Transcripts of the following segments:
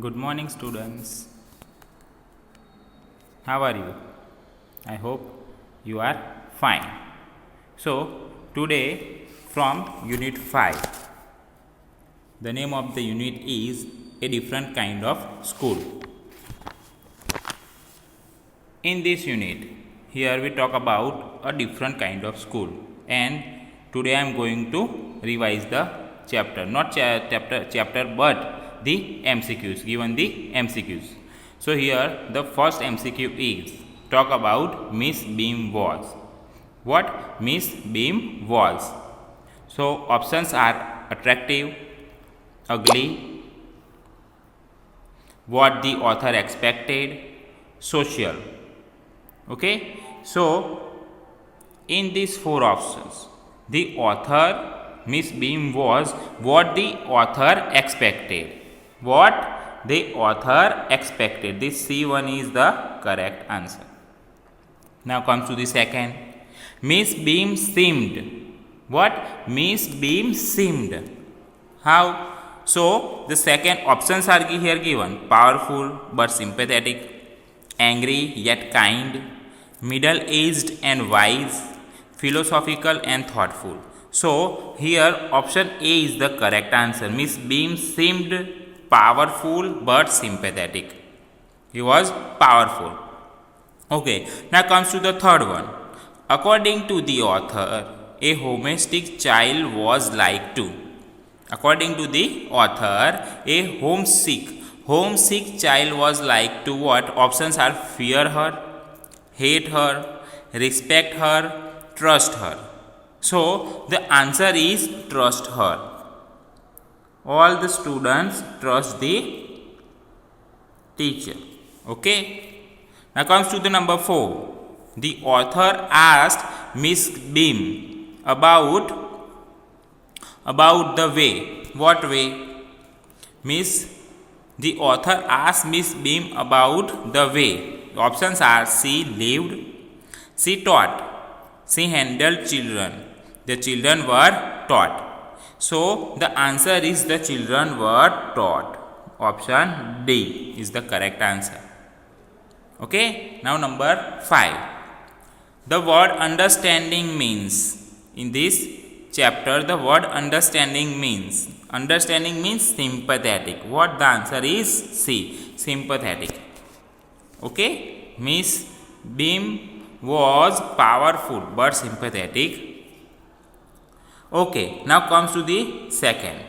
Good morning, students. How are you? I hope you are fine. So, today from Unit 5, the name of the unit is A Different Kind of School. In this unit, here we talk about a different kind of school, and today I am going to revise the chapter, not chapter, but the MCQs, given the MCQs. So here the first MCQ is talk about Miss Beam was. What Miss Beam was? So options are attractive, ugly, what the author expected, social. Okay, so in these four options, the author Miss Beam was what the author expected. What the author expected. This C1 is the correct answer. Now comes to the second. Miss Beam seemed. What? Miss Beam seemed. How? So the second options are here given. Powerful but sympathetic, angry yet kind, middle-aged and wise, philosophical and thoughtful. So here option A is the correct answer. Miss Beam seemed powerful but sympathetic. He was powerful. Okay, now comes to the third one. According to the author, a homesick child was like to. According to the author, a homesick child was like to what? Options are fear her, hate her, respect her, trust her. So the answer is trust her. All the students trust the teacher. Okay. Now comes to the number 4. The author asked Miss Beam about the way. What way? The author asked Miss Beam about the way. Options are she lived, she taught, she handled children, the children were taught. So the answer is the children were taught. Option D is the correct answer. Okay, now number 5. The word understanding means. In this chapter, the word understanding means. Understanding means sympathetic. What the answer is? C. Sympathetic. Okay, Miss Beam was powerful but sympathetic. Okay, now comes to the second.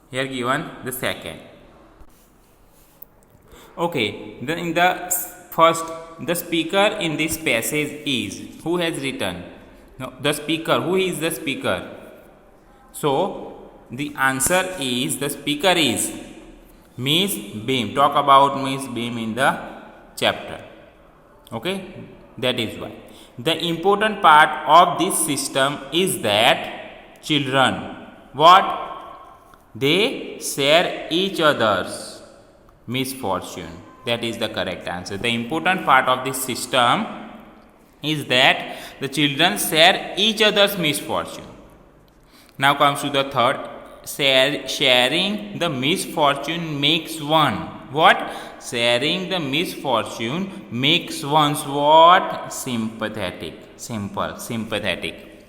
Here given the second. Okay, then in the first, the speaker in this passage is, who has written? No, the speaker. Who is the speaker? So the answer is, the speaker is Miss Beam. Talk about Miss Beam in the chapter. Okay, that is why. The important part of this system is that children, what? They share each other's misfortune. That is the correct answer. The important part of this system is that the children share each other's misfortune. Now comes to the third. Sharing the misfortune makes one. What? Sharing the misfortune makes one's what? Sympathetic. Simple. Sympathetic.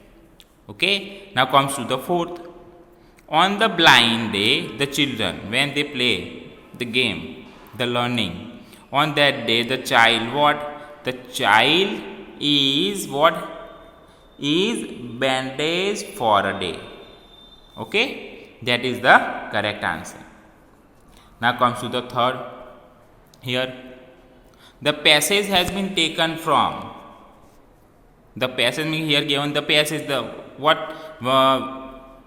Okay. Now comes to the fourth. On the blind day, the children, when they play the game, the learning, on that day, the child, what? The child is what? Is bandaged for a day. Okay. That is the correct answer. Now comes to the third. Here, the passage has been taken from. The passage here given the passage. The what?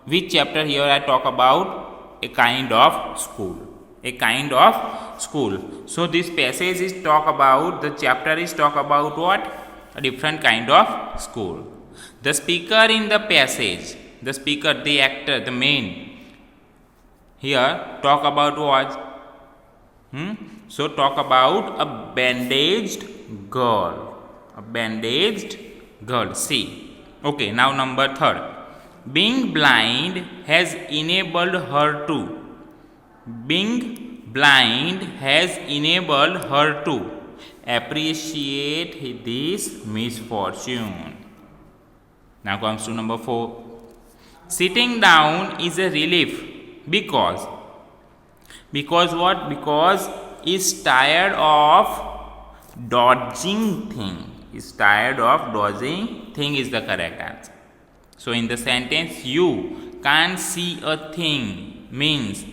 Which chapter here I talk about? A kind of school. A kind of school. So this passage is talk about. The chapter is talk about what? A different kind of school. The speaker in the passage. The speaker, the actor, the main. Here talk about what? So talk about a bandaged girl. A bandaged girl. See. Okay, now number 3. Being blind has enabled her to. Being blind has enabled her to appreciate this misfortune. Now comes to number 4. Sitting down is a relief because what? Because is tired of dodging thing. Is tired of dodging thing is the correct answer. So in the sentence, you can't see a thing means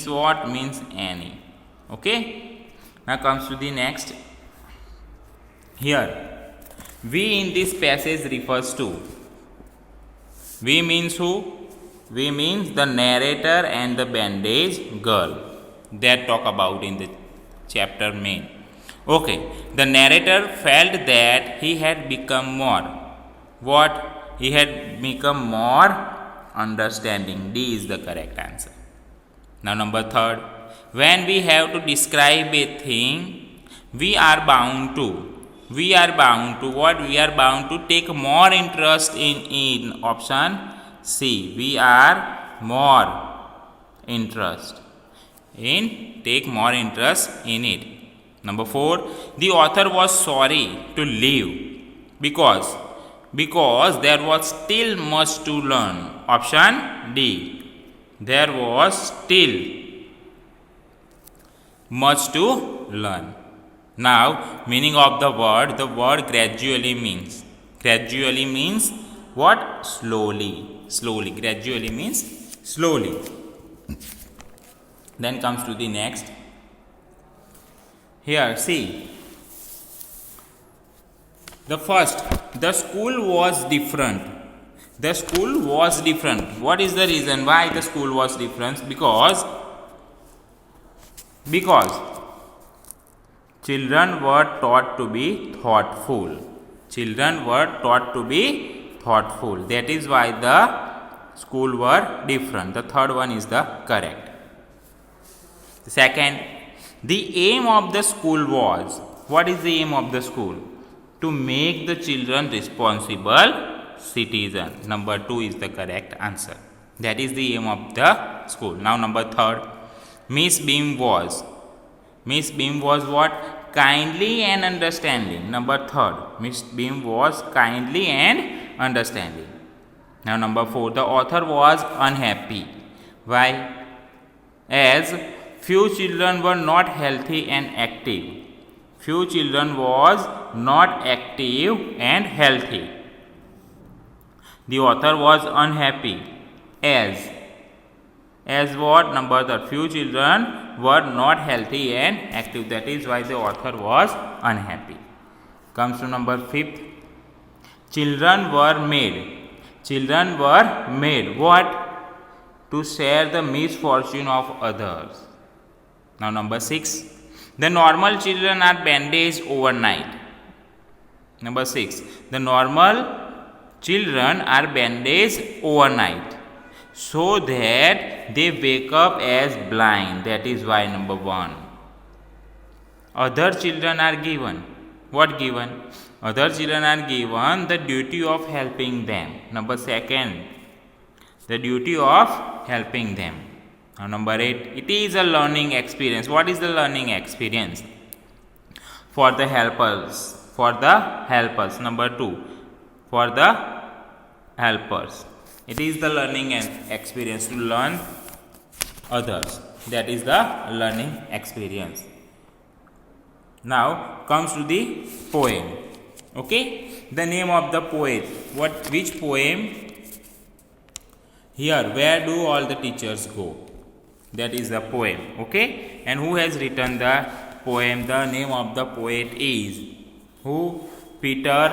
what? Means any. Okay. Now comes to the next. Here, we in this passage refers to. We means who? We means the narrator and the bandage girl that talk about in the chapter main. Okay, the narrator felt that he had become more. What? He had become more understanding. D is the correct answer. Now number 3. When we have to describe a thing, we are bound to what? We are bound to take more interest in option C. We are more interest in take more interest in it. Number 4. The author was sorry to leave because there was still much to learn. Option D. There was still much to learn. Now, meaning of the word gradually means. Gradually means what? Slowly. Gradually means slowly. Then comes to the next. Here, see. The first, the school was different. The school was different. What is the reason why the school was different? Because children were taught to be thoughtful. That is why the school were different. The third one is the correct. Second, the aim of the school was. What is the aim of the school? To make the children responsible citizen. Number 2 is the correct answer. That is the aim of the school. Now number 3. Miss Beam was what? Kindly and understanding. Number 3. Miss Beam was kindly and understanding. Now number 4. The author was unhappy. Why? As few children were not healthy and active. Few children was not active and healthy. The author was unhappy as what? Number 3. Few children were not healthy and active. That is why the author was unhappy. Comes to number 5. Children were made what? To share the misfortune of others. Now number 6. The normal children are bandaged overnight. Number 6. The normal children are bandaged overnight so that they wake up as blind. That is why number 1. Other children are given. What given? Other children are given the duty of helping them. Number 2. The duty of helping them. Now number 8. It is a learning experience. What is the learning experience? For the helpers. Number 2. For the helpers. It is the learning experience to learn others. That is the learning experience. Now comes to the poem. Okay. The name of the poet. Which poem? Here, where do all the teachers go? That is the poem. Okay. And who has written the poem? The name of the poet is who? Peter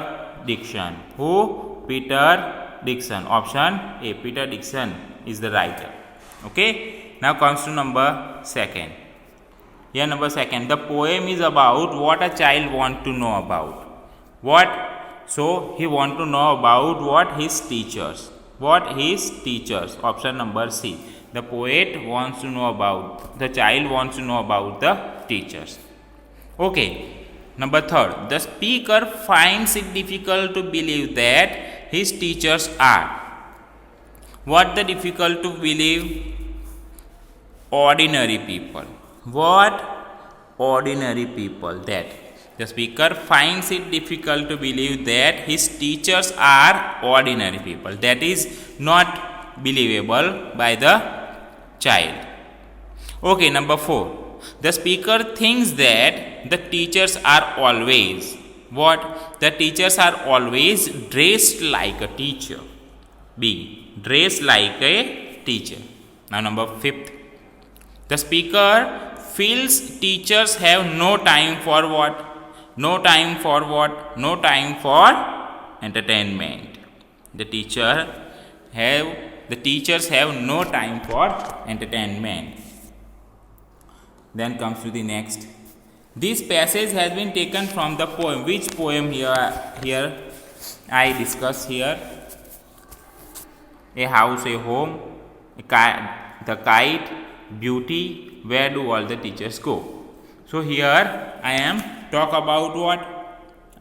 Dickson. Who? Peter Dickson. Option A. Peter Dickson is the writer. Okay. Now comes to number 2. Here number 2. The poem is about what a child wants to know about. What? So he wants to know about what? His teachers. What? His teachers. Option number C. The poet wants to know about. The child wants to know about the teachers. Okay. Number 3. The speaker finds it difficult to believe that his teachers are. What the difficult to believe? Ordinary people. What ordinary people? That the speaker finds it difficult to believe that his teachers are ordinary people. That is not believable by the child. Okay, number 4. The speaker thinks that the teachers are always what? The teachers are always dressed like a teacher. B. Dressed like a teacher. Now, number 5th. The speaker feels teachers have no time for what? No time for what? No time for entertainment. The teachers have no time for entertainment. Then comes to the next. This passage has been taken from the poem. Which poem here I discuss here? A house, a home, the kite, beauty, where do all the teachers go? So here I am talk about what?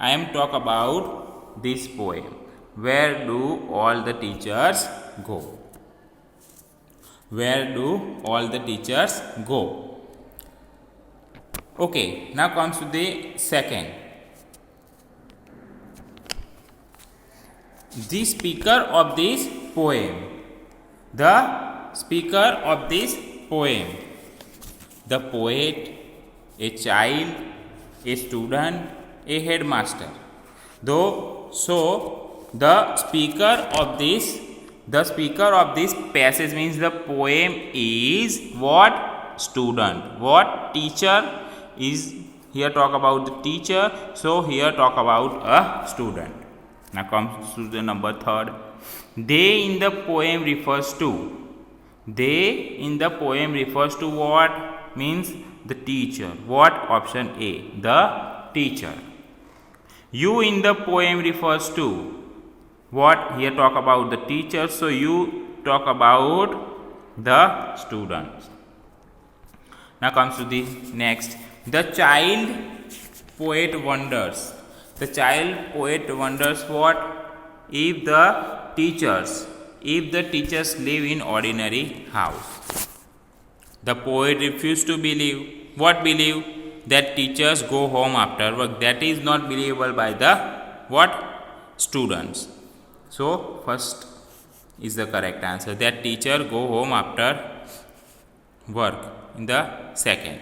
I am talk about this poem. Where do all the teachers go? Where do all the teachers go? Okay, now comes to the second. The speaker of this poem. The speaker of this poem. The poet, a child, a student, a headmaster. So the speaker of this passage means the poem is what? Student. What? Teacher is here talk about the teacher, so here talk about a student. Now comes to the number 3rd. They in the poem refers to what? Means the teacher. What? Option A, the teacher. You in the poem refers to what? Here talk about the teacher, so you talk about the students. Now comes to the next. The child poet wonders. The child poet wonders what? If the teachers live in ordinary house. The poet refused to believe. What believe? That teachers go home after work. That is not believable by the what? Students. So first is the correct answer. That teacher go home after work. In the second.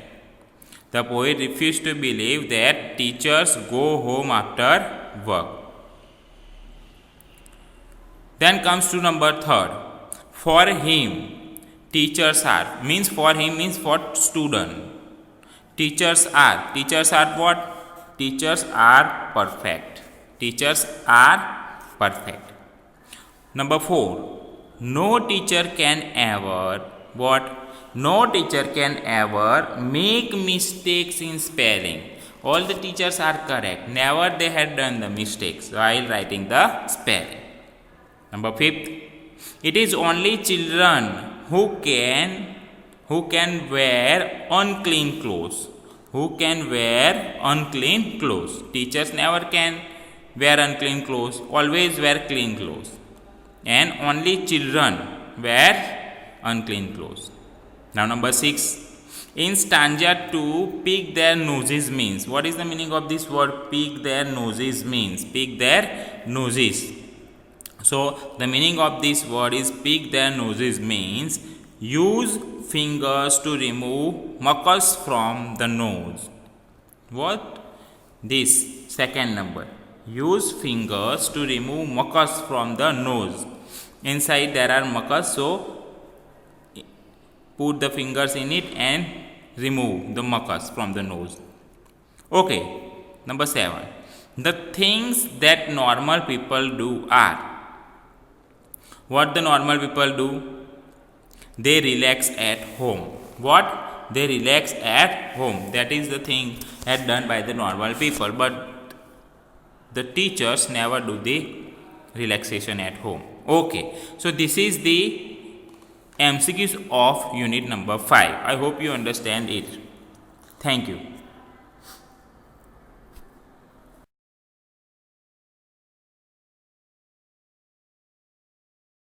The poet refused to believe that teachers go home after work. Then comes to number 3rd. For him, teachers are. Means for him means for student. Teachers are what? Teachers are perfect. Teachers are perfect. Number 4. No teacher can ever what? No teacher can ever make mistakes in spelling. All the teachers are correct. Never they had done the mistakes while writing the spelling. Number 5th. It is only children who can wear unclean clothes. Who can wear unclean clothes? Teachers never can wear unclean clothes. Always wear clean clothes. And only children wear unclean clothes. Now number 6. In stanza 2, pick their noses means. What is the meaning of this word? Pick their noses means. Pick their noses. So the meaning of this word is pick their noses means use fingers to remove mucus from the nose. What? This second number. Use fingers to remove mucus from the nose. Inside there are mucus, so put the fingers in it and remove the mucus from the nose. Okay, number 7. The things that normal people do are. What the normal people do? They relax at home. What? They relax at home. That is the thing that done by the normal people. But the teachers never do the relaxation at home. Okay, so this is the MCQs of unit number 5. I hope you understand it. Thank you.